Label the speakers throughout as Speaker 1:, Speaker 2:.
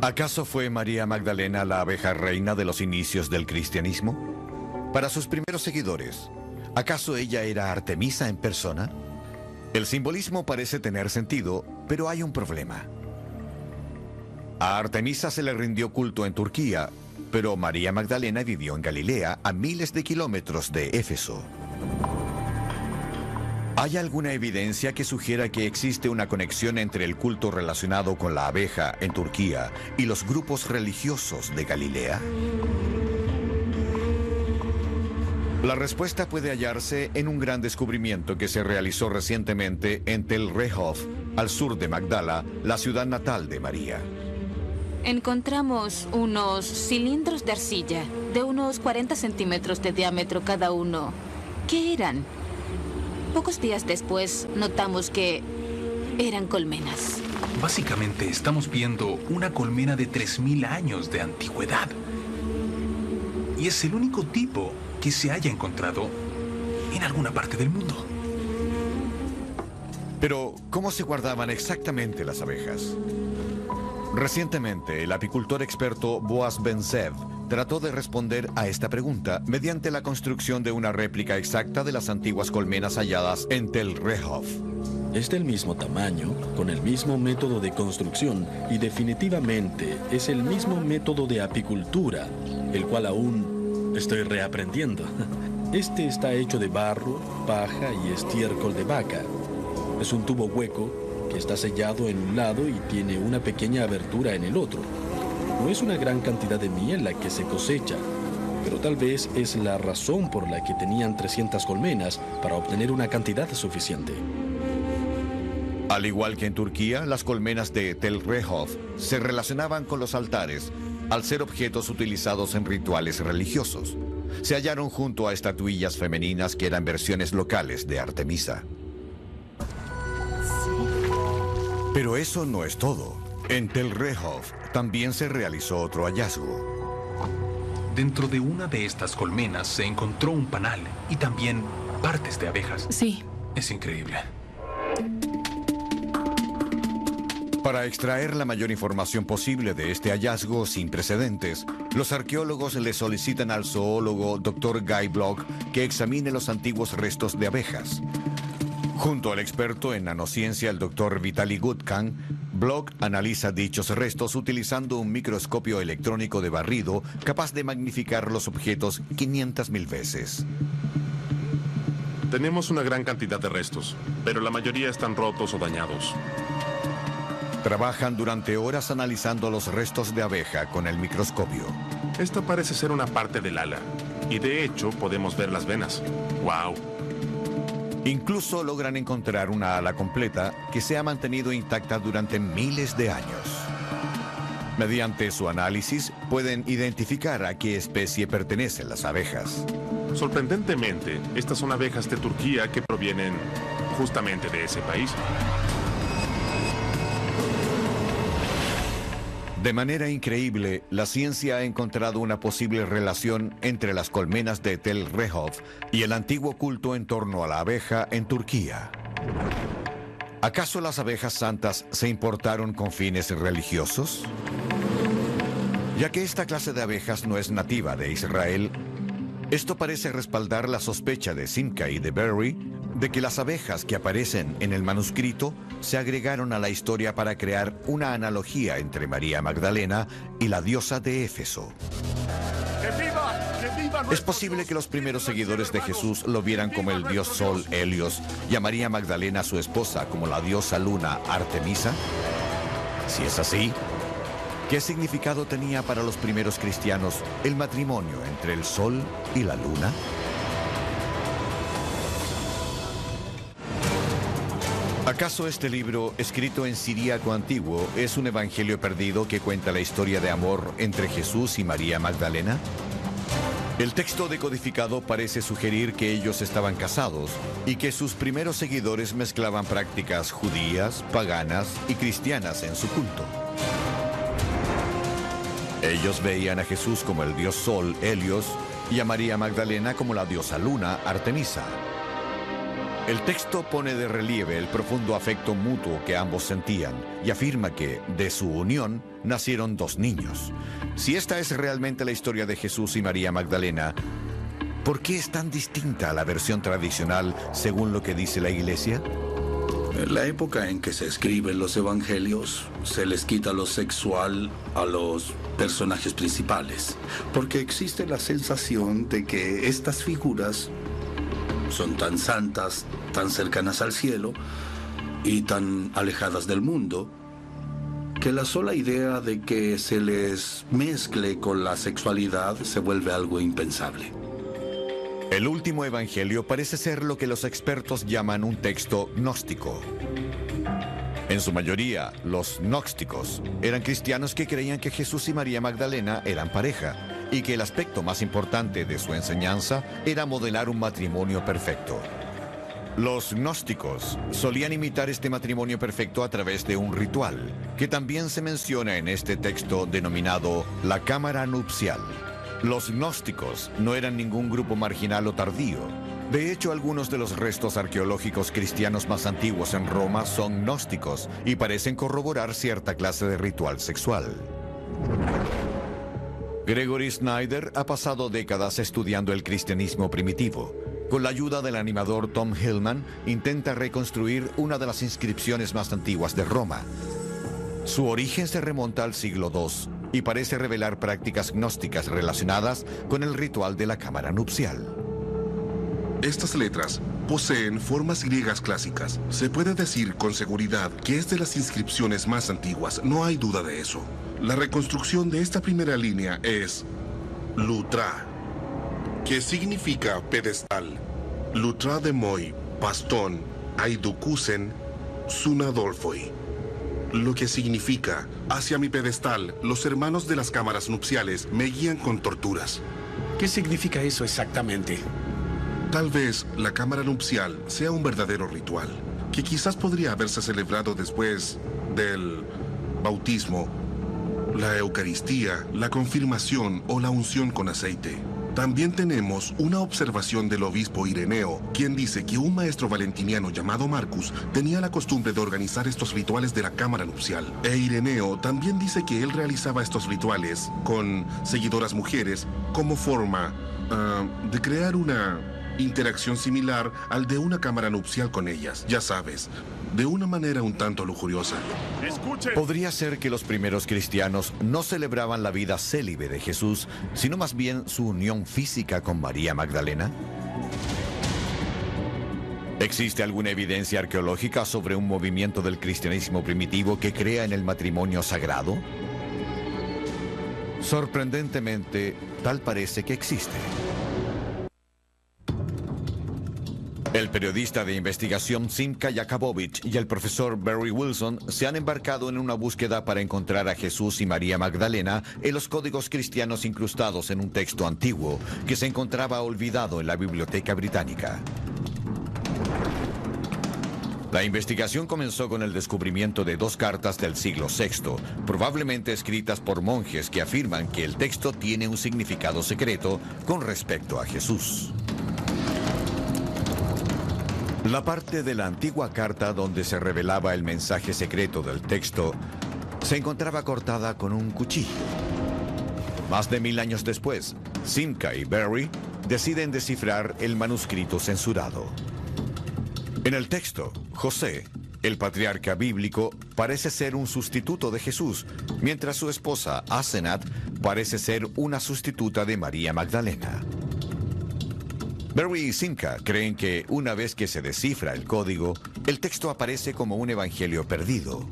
Speaker 1: ¿Acaso fue María Magdalena la abeja reina de los inicios del cristianismo? Para sus primeros seguidores, ¿acaso ella era Artemisa en persona? El simbolismo parece tener sentido, pero hay un problema. A Artemisa se le rindió culto en Turquía, pero María Magdalena vivió en Galilea, a miles de kilómetros de Éfeso. ¿Hay alguna evidencia que sugiera que existe una conexión entre el culto relacionado con la abeja en Turquía y los grupos religiosos de Galilea? La respuesta puede hallarse en un gran descubrimiento que se realizó recientemente en Tel Rehov, al sur de Magdala, la ciudad natal de María.
Speaker 2: Encontramos unos cilindros de arcilla de unos 40 centímetros de diámetro cada uno. ¿Qué eran? Pocos días después notamos que eran colmenas.
Speaker 3: Básicamente estamos viendo una colmena de 3000 años de antigüedad. Y es el único tipo que se haya encontrado en alguna parte del mundo.
Speaker 1: Pero, ¿cómo se guardaban exactamente las abejas? Recientemente, el apicultor experto Boaz Ben-Zeev trató de responder a esta pregunta mediante la construcción de una réplica exacta de las antiguas colmenas halladas en Tel Rehov.
Speaker 4: Es del mismo tamaño, con el mismo método de construcción y definitivamente es el mismo método de apicultura, el cual aún estoy reaprendiendo. Este está hecho de barro, paja y estiércol de vaca. Es un tubo hueco que está sellado en un lado y tiene una pequeña abertura en el otro. No es una gran cantidad de miel la que se cosecha, pero tal vez es la razón por la que tenían 300 colmenas para obtener una cantidad suficiente.
Speaker 1: Al igual que en Turquía, las colmenas de Tel Rehov se relacionaban con los altares al ser objetos utilizados en rituales religiosos. Se hallaron junto a estatuillas femeninas que eran versiones locales de Artemisa. Pero eso no es todo. En Tel Rehov también se realizó otro hallazgo.
Speaker 3: Dentro de una de estas colmenas se encontró un panal y también partes de abejas.
Speaker 2: Sí.
Speaker 3: Es increíble.
Speaker 1: Para extraer la mayor información posible de este hallazgo sin precedentes, los arqueólogos le solicitan al zoólogo Dr. Guy Block que examine los antiguos restos de abejas. Junto al experto en nanociencia, el Dr. Vitaly Gutkan, Block analiza dichos restos utilizando un microscopio electrónico de barrido capaz de magnificar los objetos 500.000 veces.
Speaker 5: Tenemos una gran cantidad de restos, pero la mayoría están rotos o dañados.
Speaker 1: Trabajan durante horas analizando los restos de abeja con el microscopio.
Speaker 5: Esta parece ser una parte del ala, y de hecho podemos ver las venas. ¡Wow!
Speaker 1: Incluso logran encontrar una ala completa que se ha mantenido intacta durante miles de años. Mediante su análisis, pueden identificar a qué especie pertenecen las abejas.
Speaker 5: Sorprendentemente, estas son abejas de Turquía que provienen justamente de ese país.
Speaker 1: De manera increíble, la ciencia ha encontrado una posible relación entre las colmenas de Tel Rehov y el antiguo culto en torno a la abeja en Turquía. ¿Acaso las abejas santas se importaron con fines religiosos? Ya que esta clase de abejas no es nativa de Israel, esto parece respaldar la sospecha de Simca y de Berry de que las abejas que aparecen en el manuscrito se agregaron a la historia para crear una analogía entre María Magdalena y la diosa de Éfeso. ¿Es posible que los primeros seguidores de Jesús lo vieran como el dios Sol Helios y a María Magdalena, su esposa, como la diosa luna Artemisa? Si es así, ¿qué significado tenía para los primeros cristianos el matrimonio entre el Sol y la Luna? ¿Acaso este libro, escrito en siríaco antiguo, es un evangelio perdido que cuenta la historia de amor entre Jesús y María Magdalena? El texto decodificado parece sugerir que ellos estaban casados y que sus primeros seguidores mezclaban prácticas judías, paganas y cristianas en su culto. Ellos veían a Jesús como el dios Sol, Helios, y a María Magdalena como la diosa Luna, Artemisa. El texto pone de relieve el profundo afecto mutuo que ambos sentían y afirma que, de su unión, nacieron 2 niños. Si esta es realmente la historia de Jesús y María Magdalena, ¿por qué es tan distinta a la versión tradicional según lo que dice la Iglesia?
Speaker 6: En la época en que se escriben los evangelios, se les quita lo sexual a los personajes principales, porque existe la sensación de que estas figuras son tan santas, tan cercanas al cielo y tan alejadas del mundo, que la sola idea de que se les mezcle con la sexualidad se vuelve algo impensable.
Speaker 1: El último evangelio parece ser lo que los expertos llaman un texto gnóstico. En su mayoría, los gnósticos eran cristianos que creían que Jesús y María Magdalena eran pareja y que el aspecto más importante de su enseñanza era modelar un matrimonio perfecto. Los gnósticos solían imitar este matrimonio perfecto a través de un ritual, que también se menciona en este texto denominado la cámara nupcial. Los gnósticos no eran ningún grupo marginal o tardío. De hecho, algunos de los restos arqueológicos cristianos más antiguos en Roma son gnósticos y parecen corroborar cierta clase de ritual sexual. Gregory Snyder ha pasado décadas estudiando el cristianismo primitivo. Con la ayuda del animador Tom Hillman, intenta reconstruir una de las inscripciones más antiguas de Roma. Su origen se remonta al siglo II y parece revelar prácticas gnósticas relacionadas con el ritual de la cámara nupcial.
Speaker 7: Estas letras poseen formas griegas clásicas. Se puede decir con seguridad que es de las inscripciones más antiguas, no hay duda de eso. La reconstrucción de esta primera línea es Lutra, que significa pedestal. Lutra de moi, pastón, aidukusen, sunadolfoi. Lo que significa, hacia mi pedestal, los hermanos de las cámaras nupciales me guían con torturas.
Speaker 8: ¿Qué significa eso exactamente?
Speaker 7: Tal vez la cámara nupcial sea un verdadero ritual, que quizás podría haberse celebrado después del bautismo, la Eucaristía, la confirmación o la unción con aceite. También tenemos una observación del obispo Ireneo, quien dice que un maestro valentiniano llamado Marcus tenía la costumbre de organizar estos rituales de la cámara nupcial. E Ireneo también dice que él realizaba estos rituales con seguidoras mujeres como forma de crear una interacción similar al de una cámara nupcial con ellas, ya sabes, de una manera un tanto lujuriosa.
Speaker 5: ¡Escuchen!
Speaker 1: ¿Podría ser que los primeros cristianos no celebraban la vida célibe de Jesús, sino más bien su unión física con María Magdalena? ¿Existe alguna evidencia arqueológica sobre un movimiento del cristianismo primitivo que crea en el matrimonio sagrado? Sorprendentemente, tal parece que existe. El periodista de investigación Simka Jakabowicz y el profesor Barry Wilson se han embarcado en una búsqueda para encontrar a Jesús y María Magdalena en los códigos cristianos incrustados en un texto antiguo que se encontraba olvidado en la Biblioteca Británica. La investigación comenzó con el descubrimiento de 2 cartas del siglo VI, probablemente escritas por monjes que afirman que el texto tiene un significado secreto con respecto a Jesús. La parte de la antigua carta donde se revelaba el mensaje secreto del texto se encontraba cortada con un cuchillo. Más de 1000 años después, Simka y Barry deciden descifrar el manuscrito censurado. En el texto, José, el patriarca bíblico, parece ser un sustituto de Jesús, mientras su esposa, Asenat, parece ser una sustituta de María Magdalena. Barry y Simka creen que una vez que se descifra el código, el texto aparece como un evangelio perdido.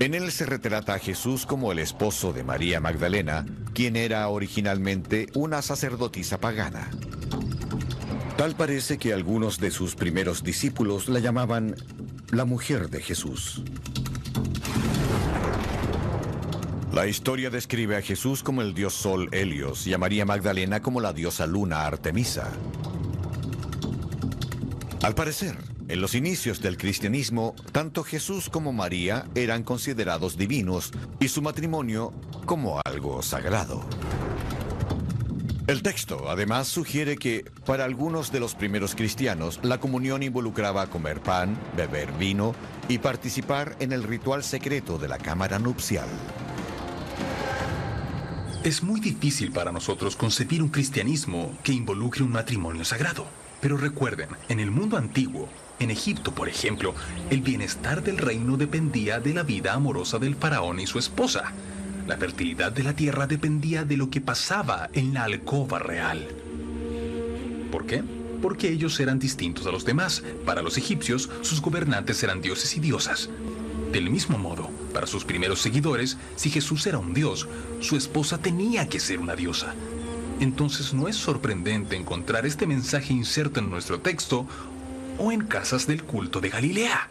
Speaker 1: En él se retrata a Jesús como el esposo de María Magdalena, quien era originalmente una sacerdotisa pagana. Tal parece que algunos de sus primeros discípulos la llamaban la mujer de Jesús. La historia describe a Jesús como el dios Sol Helios y a María Magdalena como la diosa Luna Artemisa. Al parecer, en los inicios del cristianismo, tanto Jesús como María eran considerados divinos y su matrimonio como algo sagrado. El texto además sugiere que para algunos de los primeros cristianos la comunión involucraba comer pan, beber vino y participar en el ritual secreto de la cámara nupcial.
Speaker 3: Es muy difícil para nosotros concebir un cristianismo que involucre un matrimonio sagrado. Pero recuerden, en el mundo antiguo, en Egipto, por ejemplo, el bienestar del reino dependía de la vida amorosa del faraón y su esposa. La fertilidad de la tierra dependía de lo que pasaba en la alcoba real. ¿Por qué? Porque ellos eran distintos a los demás. Para los egipcios, sus gobernantes eran dioses y diosas. Del mismo modo, para sus primeros seguidores, si Jesús era un dios, su esposa tenía que ser una diosa. Entonces no es sorprendente encontrar este mensaje inserto en nuestro texto o en casas del culto de Galilea.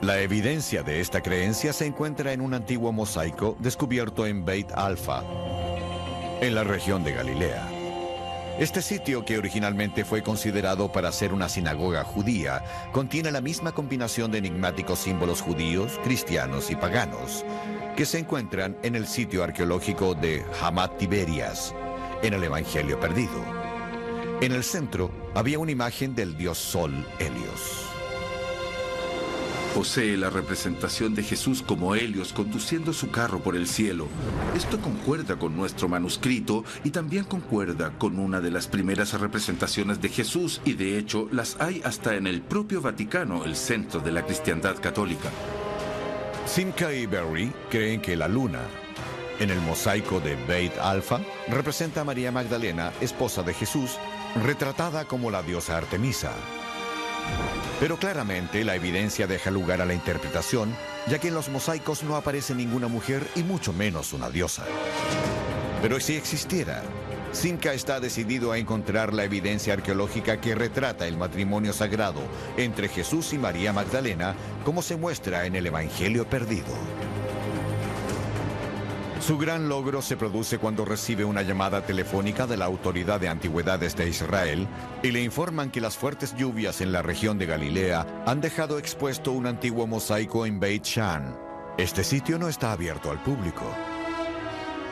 Speaker 1: La evidencia de esta creencia se encuentra en un antiguo mosaico descubierto en Beit Alfa, en la región de Galilea. Este sitio, que originalmente fue considerado para ser una sinagoga judía, contiene la misma combinación de enigmáticos símbolos judíos, cristianos y paganos, que se encuentran en el sitio arqueológico de Hamat Tiberias, en el Evangelio Perdido. En el centro había una imagen del dios Sol, Helios.
Speaker 6: Posee la representación de Jesús como Helios conduciendo su carro por el cielo. Esto concuerda con nuestro manuscrito y también concuerda con una de las primeras representaciones de Jesús, y de hecho las hay hasta en el propio Vaticano, el centro de la cristiandad católica.
Speaker 1: Simca y Berry creen que la luna, en el mosaico de Beit Alfa, representa a María Magdalena, esposa de Jesús, retratada como la diosa Artemisa. Pero claramente la evidencia deja lugar a la interpretación, ya que en los mosaicos no aparece ninguna mujer y mucho menos una diosa. Pero si existiera, Simca está decidido a encontrar la evidencia arqueológica que retrata el matrimonio sagrado entre Jesús y María Magdalena, como se muestra en el Evangelio Perdido. Su gran logro se produce cuando recibe una llamada telefónica de la Autoridad de Antigüedades de Israel y le informan que las fuertes lluvias en la región de Galilea han dejado expuesto un antiguo mosaico en Beit Shan. Este sitio no está abierto al público.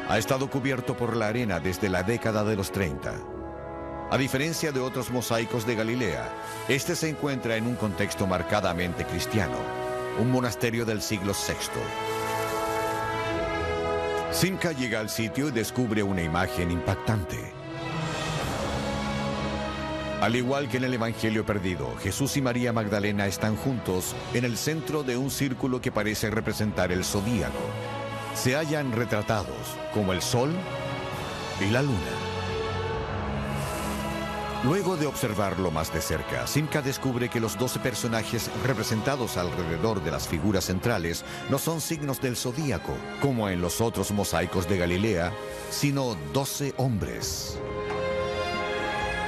Speaker 1: Ha estado cubierto por la arena desde la década de los 30. A diferencia de otros mosaicos de Galilea, este se encuentra en un contexto marcadamente cristiano, un monasterio del siglo VI. Simca llega al sitio y descubre una imagen impactante. Al igual que en el Evangelio Perdido, Jesús y María Magdalena están juntos en el centro de un círculo que parece representar el zodíaco. Se hallan retratados como el Sol y la Luna. Luego de observarlo más de cerca, Simca descubre que los 12 personajes representados alrededor de las figuras centrales no son signos del zodíaco, como en los otros mosaicos de Galilea, sino 12 hombres.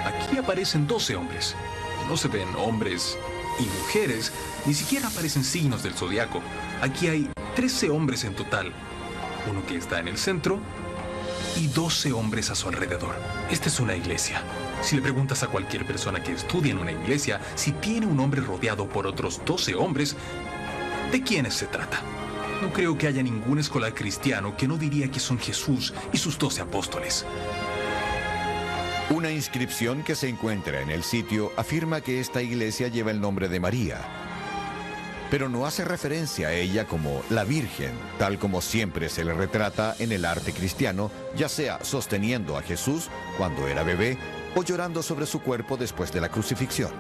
Speaker 3: Aquí aparecen 12 hombres. No se ven hombres y mujeres, ni siquiera aparecen signos del zodiaco. Aquí hay 13 hombres en total. Uno que está en el centro y 12 hombres a su alrededor. Esta es una iglesia. Si le preguntas a cualquier persona que estudie en una iglesia si tiene un hombre rodeado por otros 12 hombres, ¿de quiénes se trata? No creo que haya ningún escolar cristiano que no diría que son Jesús y sus 12 apóstoles.
Speaker 1: Una inscripción que se encuentra en el sitio afirma que esta iglesia lleva el nombre de María, pero no hace referencia a ella como la Virgen, tal como siempre se le retrata en el arte cristiano, ya sea sosteniendo a Jesús cuando era bebé o llorando sobre su cuerpo después de la crucifixión.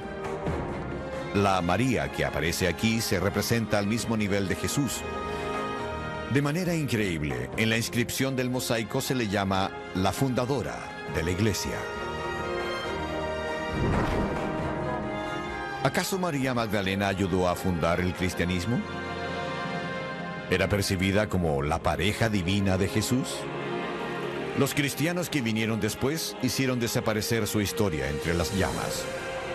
Speaker 1: La María que aparece aquí se representa al mismo nivel de Jesús. De manera increíble, en la inscripción del mosaico se le llama la fundadora de la iglesia. ¿Acaso María Magdalena ayudó a fundar el cristianismo? ¿Era percibida como la pareja divina de Jesús? Los cristianos que vinieron después hicieron desaparecer su historia entre las llamas.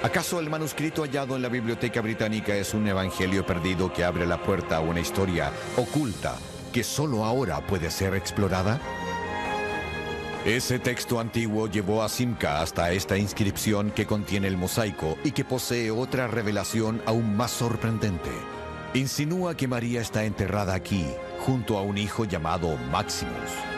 Speaker 1: ¿Acaso el manuscrito hallado en la Biblioteca Británica es un evangelio perdido que abre la puerta a una historia oculta que solo ahora puede ser explorada? Ese texto antiguo llevó a Simca hasta esta inscripción que contiene el mosaico y que posee otra revelación aún más sorprendente. Insinúa que María está enterrada aquí, junto a un hijo llamado Maximus.